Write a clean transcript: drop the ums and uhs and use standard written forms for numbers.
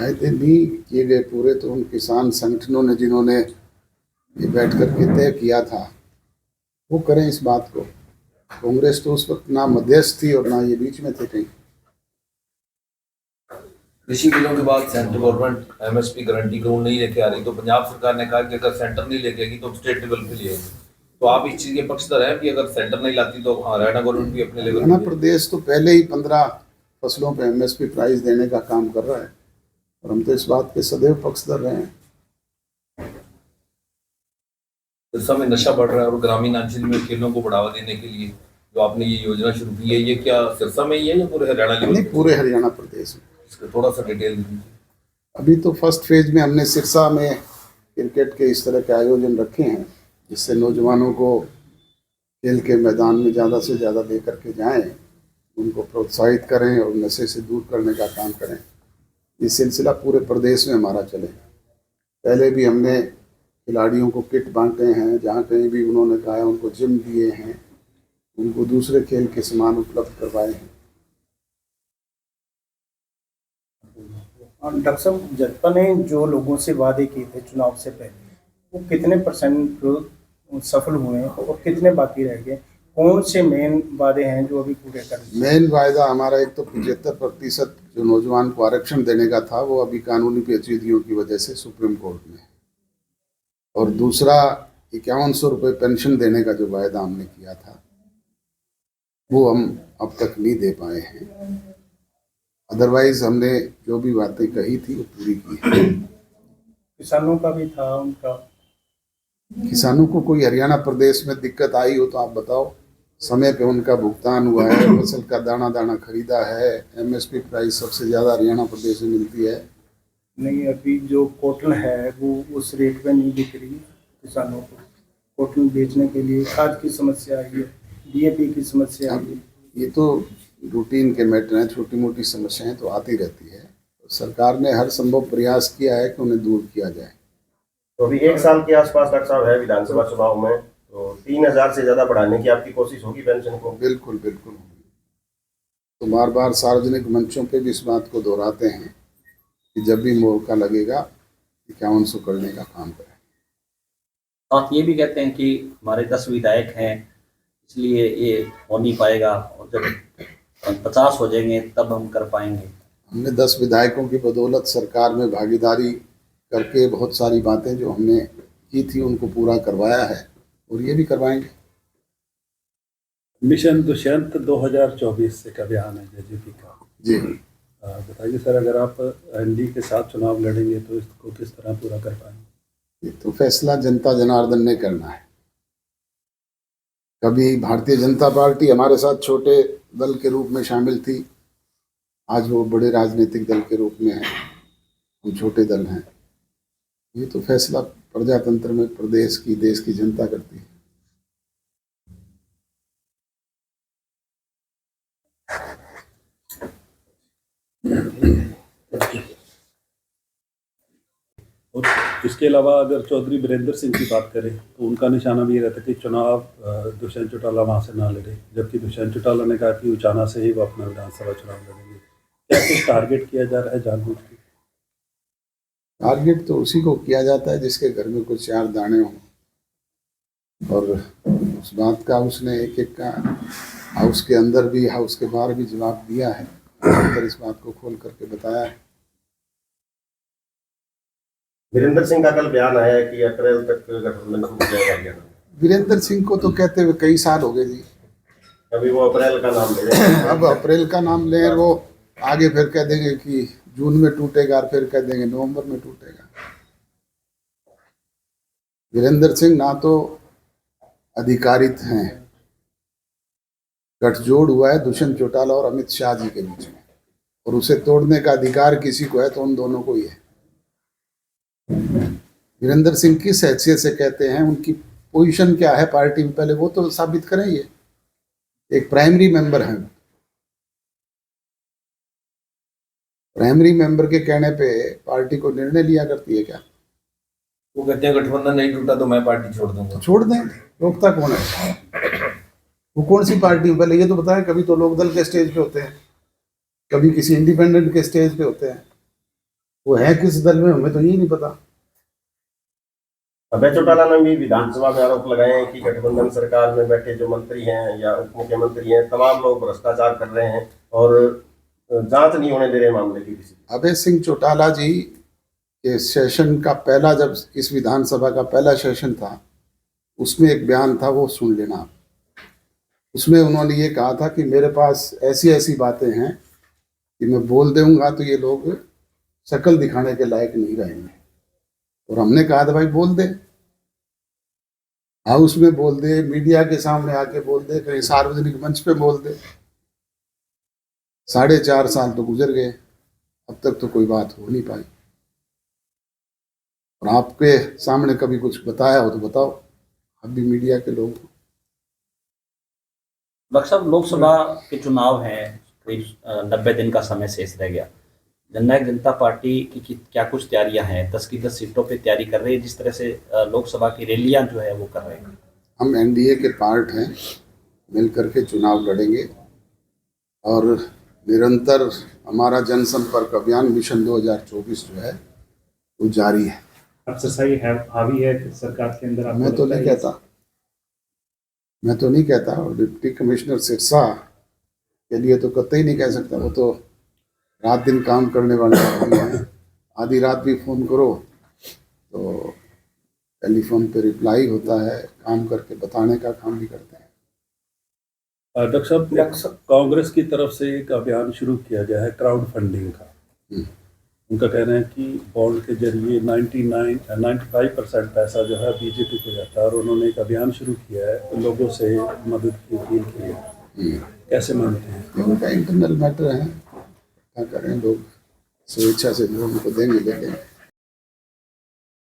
वायदे नहीं किए गए पूरे तो उन किसान संगठनों ने जिन्होंने ये बैठ करके तय किया था वो करें इस बात को। कांग्रेस तो उस वक्त ना मध्यस्थ थी और ना ये बीच में थे कहीं। कृषि बिलों के बाद सेंट्रल गवर्नमेंट एमएसपी गारंटी कानून नहीं लेके आ रही, तो पंजाब सरकार ने कहा कि अगर सेंटर नहीं लेके आएगी तो स्टेट लेवल पे ले आएगी। तो आप इस चीज के पक्षधर हैं कि अगर सेंटर नहीं लाती तो हरियाणा गवर्नमेंट भी अपने लेवल हरियाणा प्रदेश तो पहले ही 15 फसलों पे एमएसपी प्राइस देने का काम कर रहा है और हम तो इस बात के सदैव पक्षधर रहे हैं। सिरसा में नशा बढ़ रहा है और ग्रामीण अंचल में खेलों को बढ़ावा देने के लिए जो आपने ये योजना शुरू की है, ये क्या सिरसा में ही है या पूरे हरियाणा लेवल? नहीं, पूरे हरियाणा प्रदेश में। इसका थोड़ा सा डिटेल दीजिए। अभी तो फर्स्ट फेज में हमने सिरसा में क्रिकेट के इस तरह के आयोजन रखे हैं जिससे नौजवानों को खेल के मैदान में ज़्यादा से ज़्यादा दे करके जाएं, उनको प्रोत्साहित करें और नशे से दूर करने का काम करें। ये सिलसिला पूरे प्रदेश में हमारा चले। पहले भी हमने खिलाड़ियों को किट बांटे हैं, जहाँ कहीं भी उन्होंने कहा है उनको जिम दिए हैं, उनको दूसरे खेल के सामान उपलब्ध करवाए हैं। डॉक्टर साहब, जजपा ने जो लोगों से वादे किए थे चुनाव से पहले वो कितने % सफल हुए हैं और कितने बाकी रह गए? कौन से मेन वादे हैं जो अभी पूरे कर? मेन वायदा हमारा एक तो 75% जो नौजवान को आरक्षण देने का था वो अभी कानूनी पेचीदगियों की वजह से सुप्रीम कोर्ट में, और दूसरा 5100 रुपये पेंशन देने का जो वायदा हमने किया था वो हम अब तक नहीं दे पाए हैं। अदरवाइज हमने जो भी बातें कही थी वो पूरी की है। किसानों का भी था उनका। किसानों को कोई हरियाणा प्रदेश में दिक्कत आई हो तो आप बताओ। समय पे उनका भुगतान हुआ है, फसल का दाना दाना खरीदा है, एमएसपी प्राइस सबसे ज़्यादा हरियाणा प्रदेश में मिलती है। नहीं, अभी जो कॉटन है वो उस रेट में नहीं बिक रही। किसानों को कॉटन बेचने के लिए खाद की समस्या आई है, डीएपी की समस्या आई है। ये तो रूटीन के मैटर हैं, छोटी मोटी समस्याएं तो आती रहती है। सरकार ने हर संभव प्रयास किया है कि उन्हें दूर किया जाए। तो अभी 1 साल के आसपास डॉक्टर साहब है विधानसभा चुनाव में, तो 3000 से ज्यादा बढ़ाने की आपकी कोशिश होगी पेंशन को? बिल्कुल बिल्कुल। तो बार बार सार्वजनिक मंचों पे भी इस बात को दोहराते हैं कि जब भी मौका लगेगा 5100 करने का काम करें। साथ ये भी कहते हैं कि हमारे 10 विधायक हैं इसलिए ये हो नहीं पाएगा और जब 50 हो जाएंगे तब हम कर पाएंगे। हमने 10 विधायकों की बदौलत सरकार में भागीदारी करके बहुत सारी बातें जो हमने की थी उनको पूरा करवाया है और ये भी करवाएंगे। मिशन दुष्यंत 2024 से का बयान है जेजेपी का। जी बताइए सर, अगर आप एनडी के साथ चुनाव लड़ेंगे तो इसको किस तरह पूरा कर पाएंगे? ये तो फैसला जनता जनार्दन ने करना है। कभी भारतीय जनता पार्टी हमारे साथ छोटे दल के रूप में शामिल थी, आज वो बड़े राजनीतिक दल के रूप में है, हम छोटे दल हैं। ये तो फैसला प्रजातंत्र में प्रदेश की देश की जनता करती है। और इसके अलावा अगर चौधरी वीरेंद्र सिंह की बात करें तो उनका निशाना भी ये रहता है कि चुनाव दुष्यंत चौटाला वहाँ से ना लड़े, जबकि दुष्यंत चौटाला ने कहा कि उचाना से ही वो अपना विधानसभा चुनाव लड़ेंगे। क्या कुछ टारगेट किया जा रहा है जानबूझ के? टारगेट तो उसी को किया जाता है जिसके घर में कुछ 4 दाने हों, और उस बात का उसने एक एक का हाउस के अंदर भी हाउस के बाहर भी जवाब दिया है और इस बात को खोल करके बताया है। वीरेंद्र सिंह का कल बयान आया है कि अप्रैल तक गठबंधन टूट जाएगा। वीरेंद्र सिंह को तो कहते हुए कई साल हो गए जी। अभी वो अप्रैल का नाम ले रहे हैं। अब अप्रैल का नाम ले, वो आगे फिर कह देंगे कि जून में टूटेगा और फिर कह देंगे नवंबर में टूटेगा। वीरेंद्र सिंह ना तो अधिकारित हैं, गठजोड़ हुआ है दुष्यंत चौटाला और अमित शाह जी के बीच में, और उसे तोड़ने का अधिकार किसी को है तो उन दोनों को ही है। वीरेंद्र सिंह किस हैसियत से कहते हैं, उनकी पोजीशन क्या है पार्टी में, पहले वो तो साबित करें। ये एक प्राइमरी मेंबर हैं। प्राइमरी मेंबर के कहने पे पार्टी को निर्णय लिया करती है क्या? वो कहते हैं गठबंधन नहीं टूटा तो मैं पार्टी छोड़ दूंगा। छोड़ दें, रोकता कौन है? वो कौन सी पार्टी? पहले ये तो बताएं। कभी तो लोकदल के स्टेज पे होते हैं, कभी किसी इंडिपेंडेंट के स्टेज पे होते हैं। वो है किस दल में हमें तो यही नहीं पता। अभय चौटाला ने भी विधानसभा में आरोप लगाए हैं कि गठबंधन सरकार में बैठे जो मंत्री हैं या उप मुख्यमंत्री हैं, तमाम लोग भ्रष्टाचार कर रहे हैं और जांच नहीं होने दे रहे मामले की किसी। अभय सिंह चौटाला जी के सेशन का पहला, जब इस विधानसभा का पहला सेशन था, उसमें एक बयान था, वो सुन लेना आप। उसमें उन्होंने ये कहा था कि मेरे पास ऐसी ऐसी बातें हैं कि मैं बोल दूंगा तो ये लोग शक्ल दिखाने के लायक नहीं रहेंगे। और हमने कहा था भाई बोल दे, हाउस में बोल दे, मीडिया के सामने आके बोल दे, कहीं सार्वजनिक मंच पे बोल दे। 4.5 साल तो गुजर गए, अब तक तो कोई बात हो नहीं पाई। और आपके सामने कभी कुछ बताया हो तो बताओ, आप भी मीडिया के लोग हो। डॉक्टर साहब, लोकसभा के चुनाव हैं, करीब 90 दिन का समय शेष रह गया। जननायक जनता पार्टी की क्या कुछ तैयारियां हैं? 10 की 10 सीटों पे तैयारी कर रही है, जिस तरह से लोकसभा की रैलियां जो है वो कर रहे हैं। हम एनडीए के पार्ट हैं, मिल करके चुनाव लड़ेंगे और निरंतर हमारा जनसंपर्क अभियान मिशन 2024 जो है वो जारी है। अफसरशाही है, हावी है सरकार के अंदर। मैं तो नहीं कहता, और डिप्टी कमिश्नर सिरसा के लिए तो कतई नहीं कह सकता। वो तो रात दिन काम करने वाले आदमी हैं। आधी रात भी फ़ोन करो तो टेलीफोन पे रिप्लाई होता है, काम करके बताने का काम भी करते हैं। डॉक्टर साहब, कांग्रेस की तरफ से एक अभियान शुरू किया गया है क्राउड फंडिंग का। उनका कहना है कि बॉन्ड के जरिए 95% पैसा जो है बीजेपी को जाता है, और उन्होंने एक अभियान शुरू किया है, लोगों से मदद की अपील की है। कैसे मानते हैं? ये उनका इंटरनल मैटर है, क्या करें, लोग स्वेच्छा से जो उनको देंगे ले लेंगे।